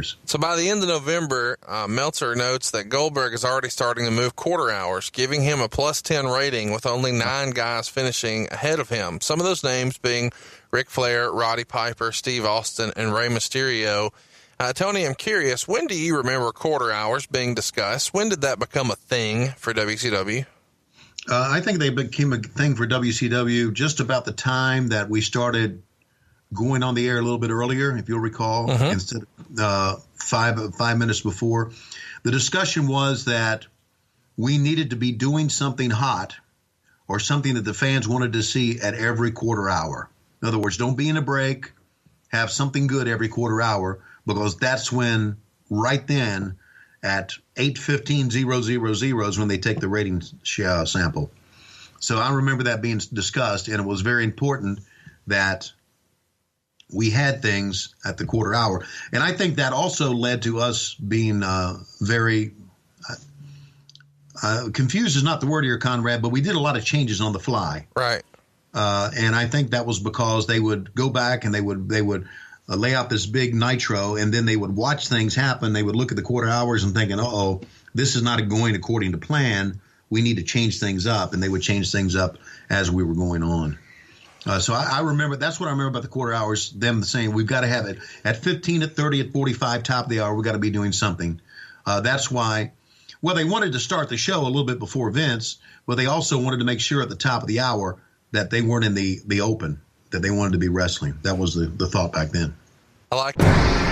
So by the end of November, Meltzer notes that Goldberg is already starting to move quarter hours, giving him a plus 10 rating with only 9 guys finishing ahead of him. Some of those names being Ric Flair, Roddy Piper, Steve Austin, and Rey Mysterio. Tony, I'm curious, when do you remember quarter hours being discussed? When did that become a thing for WCW? I think they became a thing for WCW just about the time that we started going on the air a little bit earlier, if you'll recall, instead of 5 minutes before. The discussion was that we needed to be doing something hot or something that the fans wanted to see at every quarter hour. In other words, don't be in a break, have something good every quarter hour, because that's when, right then, at 8:15:000 is when they take the ratings sample. So I remember that being discussed, and it was very important that we had things at the quarter hour. And I think that also led to us being very confused is not the word here, Conrad, but we did a lot of changes on the fly. Right. And I think that was because they would go back and they would lay out this big nitro, and then they would watch things happen. They would look at the quarter hours and thinking, uh-oh, this is not going according to plan. We need to change things up. And they would change things up as we were going on. So I remember, that's what I remember about the quarter hours, them saying we've got to have it at 15, at 30, at 45, top of the hour, we've got to be doing something. That's why, well, they wanted to start the show a little bit before Vince, but they also wanted to make sure at the top of the hour that they weren't in the open, that they wanted to be wrestling. That was the thought back then. I like that.